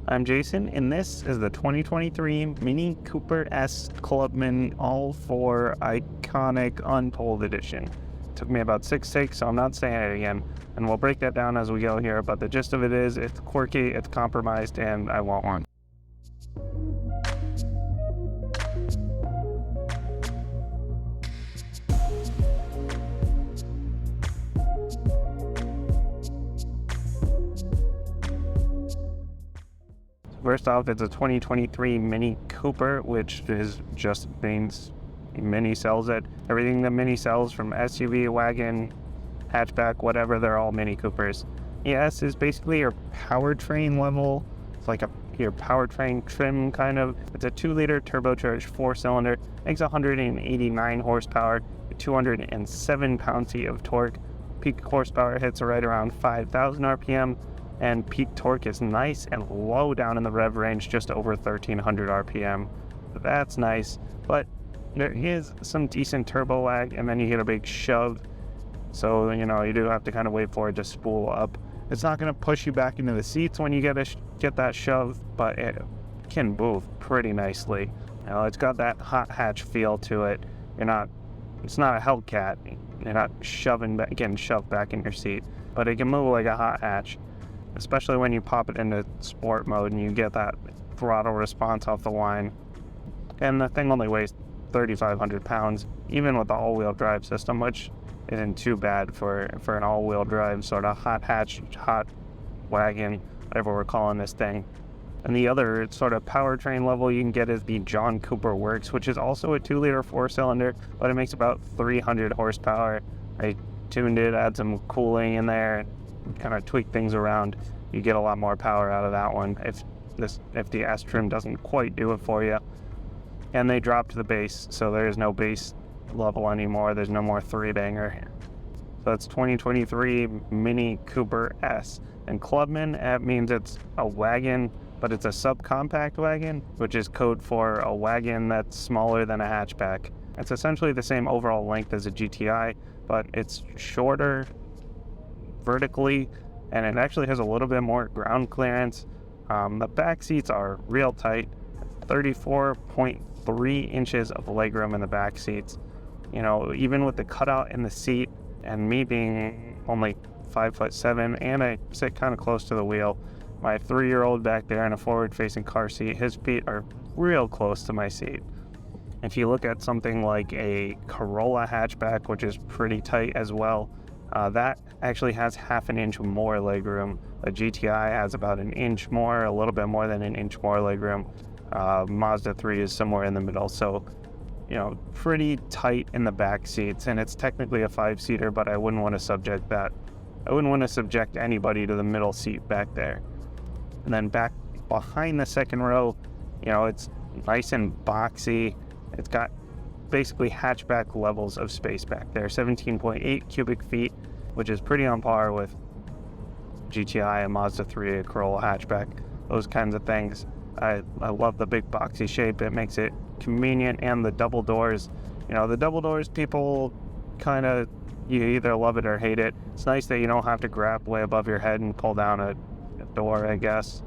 I'm Jason, and this is the 2023 Mini Cooper S Clubman ALL4 Iconic Untold Edition. It took me about 6 takes, so I'm not saying it again, and we'll break that down as we go here, but the gist of it is, it's quirky, it's compromised, and I want one. First off, it's a 2023 Mini Cooper, which is just means Mini sells it. Everything that Mini sells, from SUV, wagon, hatchback, whatever, they're all Mini Coopers. ES is basically your powertrain level. It's like your powertrain trim, kind of. It's a 2-liter turbocharged 4-cylinder, makes 189 horsepower, 207 pound-feet of torque. Peak horsepower hits right around 5,000 RPM. And peak torque is nice and low down in the rev range, just over 1,300 RPM. That's nice, but there is some decent turbo lag, and then you get a big shove. So, you do have to kind of wait for it to spool up. It's not going to push you back into the seats when you get that shove, but it can move pretty nicely. It's got that hot hatch feel to it. It's not a Hellcat. You're not getting shoved back in your seat, but it can move like a hot hatch. Especially when you pop it into sport mode and you get that throttle response off the line. And the thing only weighs 3,500 pounds, even with the all-wheel drive system, which isn't too bad for an all-wheel drive sort of hot hatch, hot wagon, whatever we're calling this thing. And the other sort of powertrain level you can get is the John Cooper Works, which is also a 2-liter 4-cylinder, but it makes about 300 horsepower. I tuned it, add some cooling in there, kind of tweak things around. You get a lot more power out of that one if the S trim doesn't quite do it for you. And they dropped the bass, so there is no bass level anymore. There's no more 3-banger. So it's 2023 Mini Cooper S. And Clubman, that means it's a wagon, but it's a subcompact wagon, which is code for a wagon that's smaller than a hatchback. It's essentially the same overall length as a GTI, but it's shorter vertically, and it actually has a little bit more ground clearance. The back seats are real tight, 34.3 inches of legroom in the back seats. Even with the cutout in the seat, and me being only 5'7", and I sit kind of close to the wheel, my 3-year-old back there in a forward-facing car seat, his feet are real close to my seat. If you look at something like a Corolla Hatchback, which is pretty tight as well, that actually has half an inch more legroom. A GTI has about an inch more, a little bit more than an inch more legroom. Mazda 3 is somewhere in the middle, so pretty tight in the back seats, and it's technically a 5-seater, but I wouldn't want to subject anybody to the middle seat back there. And then back behind the second row, it's nice and boxy. It's got basically hatchback levels of space back there, 17.8 cubic feet, which is pretty on par with GTI, a Mazda 3, a Corolla hatchback, those kinds of things. I love the big boxy shape. It makes it convenient, and the double doors. The double doors, people you either love it or hate it. It's nice that you don't have to grab way above your head and pull down a door, I guess.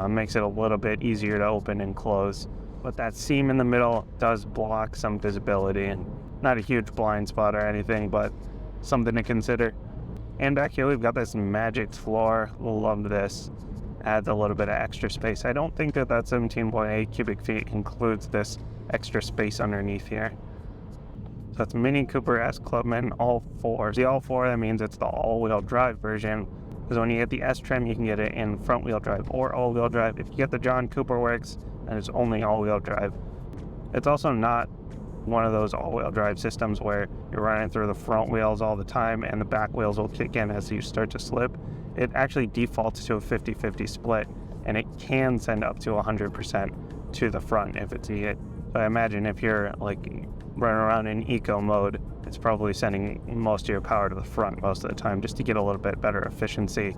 Makes it a little bit easier to open and close. But that seam in the middle does block some visibility, and not a huge blind spot or anything, but something to consider. And back here we've got this magic floor. Love this. Adds a little bit of extra space. I don't think that 17.8 cubic feet includes this extra space underneath here. So that's Mini Cooper S Clubman ALL4. The ALL4, that means it's the all-wheel drive version, because when you get the S trim, you can get it in front-wheel drive or all-wheel drive. If you get the John Cooper Works, and it's only all-wheel drive. It's also not one of those all-wheel drive systems where you're running through the front wheels all the time and the back wheels will kick in as you start to slip. It actually defaults to a 50-50 split, and it can send up to 100% to the front if it's needed. So I imagine if you're running around in eco mode, it's probably sending most of your power to the front most of the time, just to get a little bit better efficiency.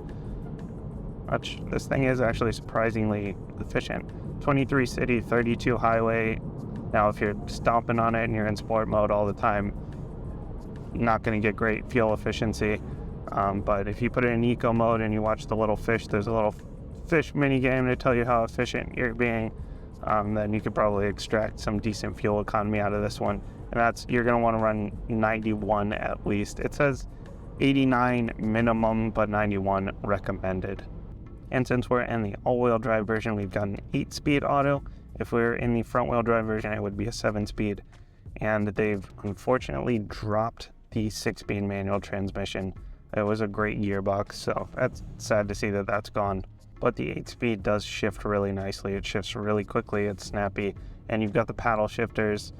Which this thing is actually surprisingly efficient. 23 city, 32 highway. Now if you're stomping on it and you're in sport mode all the time, not going to get great fuel efficiency. But if you put it in eco mode and you watch the little fish, there's a little fish mini game to tell you how efficient you're being, then you could probably extract some decent fuel economy out of this one. And that's, you're going to want to run 91 at least. It says 89 minimum, but 91 recommended. And since we're in the all-wheel drive version, we've got an 8-speed auto. If we're in the front-wheel drive version, it would be a 7-speed. And they've unfortunately dropped the 6-speed manual transmission. It was a great gearbox, so that's sad to see that that's gone. But the 8-speed does shift really nicely. It shifts really quickly, it's snappy, and you've got the paddle shifters.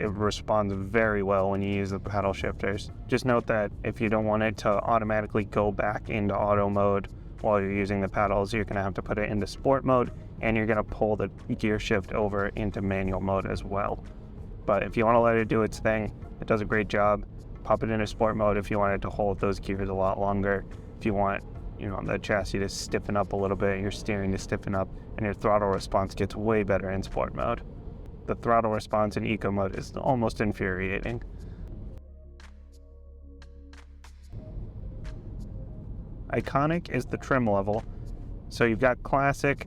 It responds very well when you use the paddle shifters. Just note that if you don't want it to automatically go back into auto mode while you're using the paddles, you're going to have to put it into sport mode, and you're going to pull the gear shift over into manual mode as well. But if you want to let it do its thing, it does a great job. Pop it into sport mode if you want it to hold those gears a lot longer. If you want, the chassis to stiffen up a little bit, your steering to stiffen up, and your throttle response gets way better in sport mode. The throttle response in eco mode is almost infuriating. Iconic is the trim level. So you've got classic,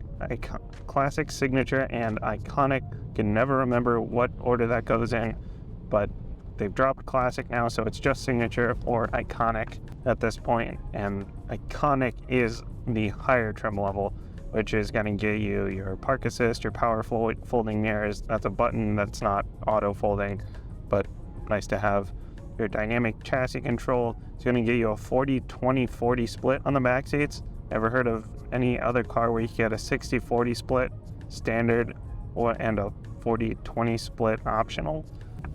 signature, and iconic. Can never remember what order that goes in, but they've dropped classic now, so it's just signature or iconic at this point. And iconic is the higher trim level, which is going to get you your park assist, your power folding mirrors. That's a button that's not auto folding, but nice to have. Your dynamic chassis control is going to get you a 40-20-40 split on the back seats. Ever heard of any other car where you get a 60-40 split standard and a 40-20 split optional?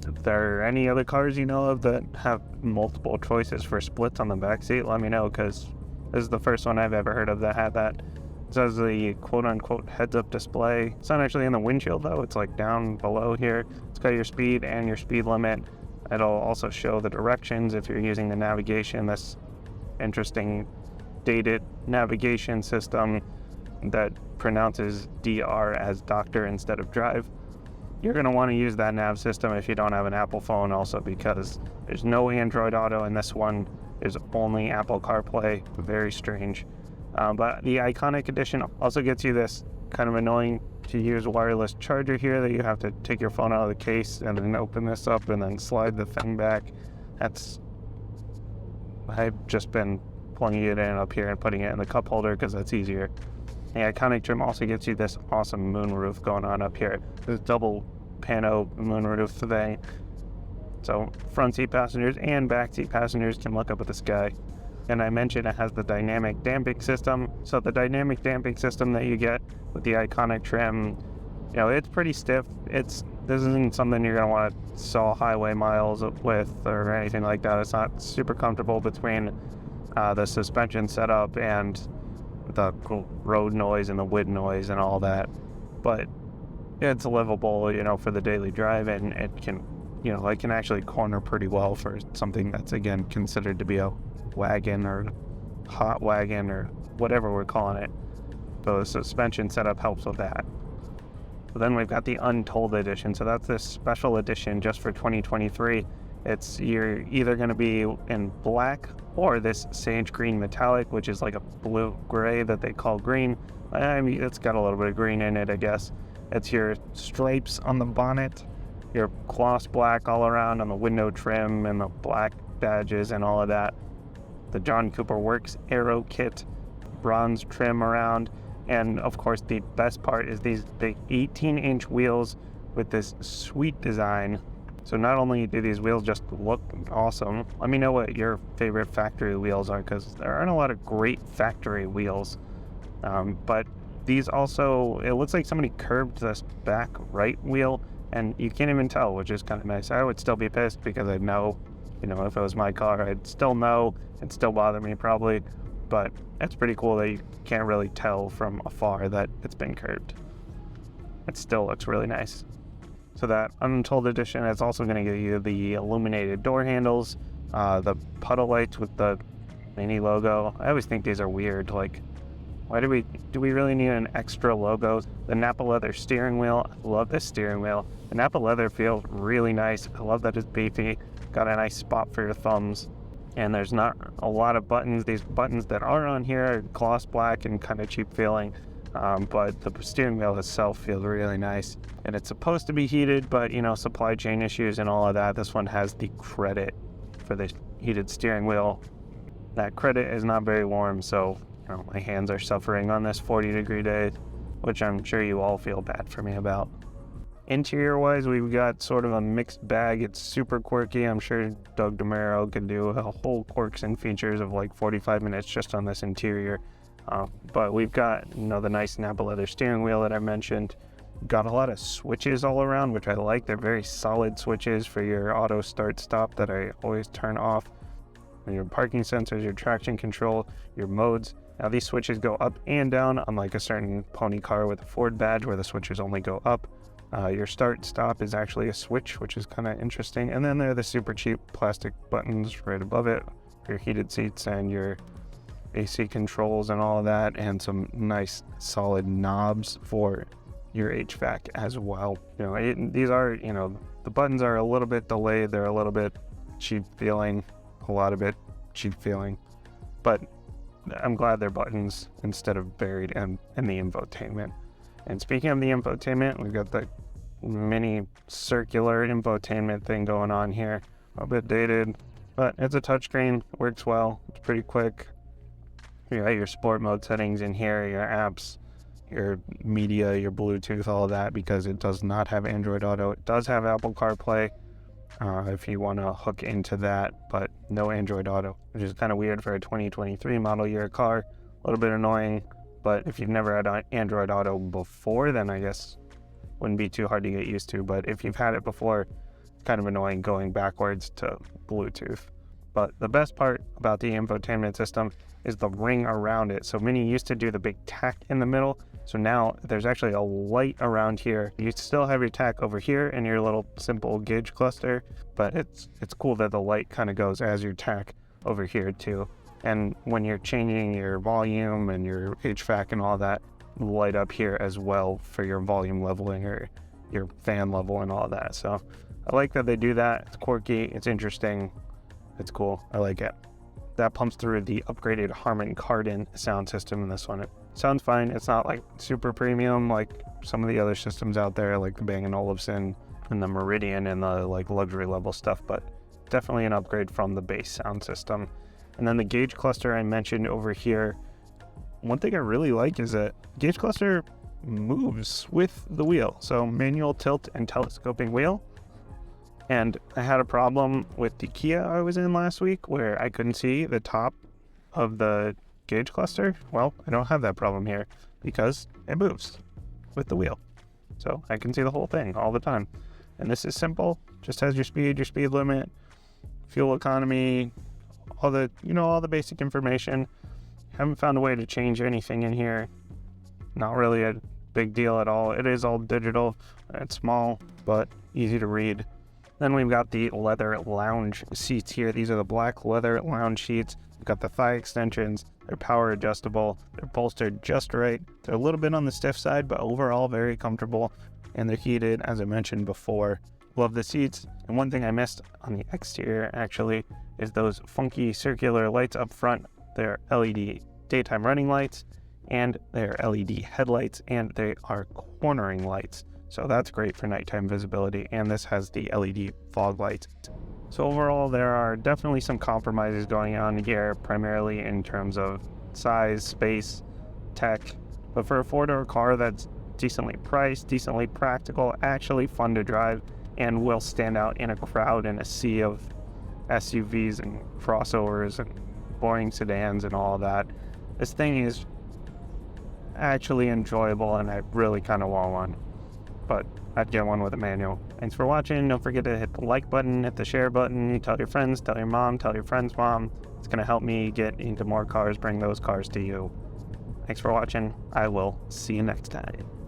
If there are any other cars you know of that have multiple choices for splits on the back seat, let me know, because this is the first one I've ever heard of that had that. It says the quote-unquote heads-up display. It's not actually in the windshield, though. It's like down below here. It's got your speed and your speed limit. It'll also show the directions if you're using the navigation. This interesting dated navigation system that pronounces DR as doctor instead of drive. You're going to want to use that nav system if you don't have an Apple phone, also because there's no Android Auto in this one. There's only Apple CarPlay. Very strange. But the Iconic Edition also gets you this kind of annoying to use wireless charger here that you have to take your phone out of the case and then open this up and then slide the thing back. I've just been plugging it in up here and putting it in the cup holder because that's easier. The Iconic trim also gets you this awesome moonroof going on up here. This double pano moonroof thing. So front seat passengers and back seat passengers can look up at the sky. And I mentioned it has the dynamic damping system. So the dynamic damping system that you get with the Iconic trim, it's pretty stiff. This isn't something you're going to want to saw highway miles with or anything like that. It's not super comfortable between the suspension setup and the road noise and the wind noise and all that. But it's livable, for the daily drive, and it can, it can actually corner pretty well for something that's, again, considered to be a wagon or hot wagon or whatever we're calling it. So the suspension setup helps with that. But then we've got the Untold edition. So that's this special edition just for 2023. You're either going to be in black or this sage green metallic, which is like a blue gray that they call green. I mean, it's got a little bit of green in it, I guess. It's your stripes on the bonnet, your gloss black all around on the window trim and the black badges and all of that. The John Cooper Works Aero Kit, bronze trim around, and of course the best part is these big 18-inch wheels with this sweet design. So not only do these wheels just look awesome, let me know what your favorite factory wheels are, because there aren't a lot of great factory wheels. But these also, it looks like somebody curved this back right wheel, and you can't even tell, which is kind of nice. I would still be pissed because I know, if it was my car, I'd still know. It'd still bother me probably, but it's pretty cool that you can't really tell from afar that it's been curved. It still looks really nice. So that Untold edition is also going to give you the illuminated door handles, the puddle lights with the mini logo. I always think these are weird. Like, why do we really need an extra logo? The Nappa leather steering wheel. I love this steering wheel. The Nappa leather feels really nice. I love that it's beefy. Got a nice spot for your thumbs. and there's not a lot of buttons. These buttons that are on here are gloss black and kind of cheap feeling, but the steering wheel itself feels really nice, and it's supposed to be heated, but you know, supply chain issues and all of that. This one has the credit for the heated steering wheel. That credit is not very warm, so you know, my hands are suffering on this 40-degree day, which I'm sure you all feel bad for me about. Interior wise, we've got sort of a mixed bag. It's super quirky. I'm sure Doug DeMuro could do a whole quirks and features of like 45 minutes just on this interior. But we've got, you know, the nice Napa leather steering wheel that I mentioned. Got a lot of switches all around, which I like. They're very solid switches for your auto start stop that I always turn off. Your parking sensors, your traction control, your modes. Now these switches go up and down, unlike a certain pony car with a Ford badge where the switches only go up. Your start stop is actually a switch, which is kind of interesting. And then there are the super cheap plastic buttons right above it for your heated seats and your AC controls and all of that, and some nice solid knobs for your HVAC as well. You know, these are, you know, the buttons are a little bit delayed. They're a little bit cheap feeling, a lot of it cheap feeling, but I'm glad they're buttons instead of buried in the infotainment. And speaking of the infotainment, we've got the mini circular infotainment thing going on here. A bit dated, but it's a touchscreen, works well, it's pretty quick. You got your sport mode settings in here, your apps, your media, your Bluetooth, all of that, because it does not have Android Auto. It does have Apple CarPlay if you want to hook into that, but no Android Auto, which is kind of weird for a 2023 model year car. A little bit annoying. But if you've never had Android Auto before, then I guess wouldn't be too hard to get used to. But if you've had it before, it's kind of annoying going backwards to Bluetooth. But the best part about the infotainment system is the ring around it. So Mini used to do the big tack in the middle. So now there's actually a light around here. You still have your tack over here and your little simple gauge cluster, but it's cool that the light kind of goes as your tack over here too. And when you're changing your volume and your HVAC and all that, light up here as well for your volume leveling or your fan level and all that. So I like that they do that. It's quirky, it's interesting, it's cool. I like it. That pumps through the upgraded Harman Kardon sound system in this one. It sounds fine. It's not like super premium like some of the other systems out there, like the Bang & Olufsen and the Meridian and the like luxury level stuff, but definitely an upgrade from the base sound system. And then the gauge cluster I mentioned over here, one thing I really like is that gauge cluster moves with the wheel. So manual tilt and telescoping wheel. And I had a problem with the Kia I was in last week where I couldn't see the top of the gauge cluster. Well, I don't have that problem here because it moves with the wheel. So I can see the whole thing all the time. And this is simple, just has your speed limit, fuel economy, all the basic information. Haven't found a way to change anything in here. Not really a big deal at all. It is all digital. It's small, but easy to read. Then we've got the leather lounge seats here. These are the black leather lounge seats. We've got the thigh extensions. They're power adjustable. They're bolstered just right. They're a little bit on the stiff side, but overall very comfortable. And they're heated, as I mentioned before. Love the seats. And one thing I missed on the exterior, actually, is those funky circular lights up front. They're LED daytime running lights, and they're LED headlights, and they are cornering lights. So that's great for nighttime visibility, and this has the LED fog lights. So overall, there are definitely some compromises going on here, primarily in terms of size, space, tech. But for a four-door car that's decently priced, decently practical, actually fun to drive, and will stand out in a crowd in a sea of SUVs and crossovers and boring sedans and all that, this thing is actually enjoyable, and I really kind of want one. But I'd get one with a manual. Thanks for watching. Don't forget to hit the like button, hit the share button, tell your friends, tell your mom, tell your friend's mom. It's going to help me get into more cars, bring those cars to you. Thanks for watching. I will see you next time.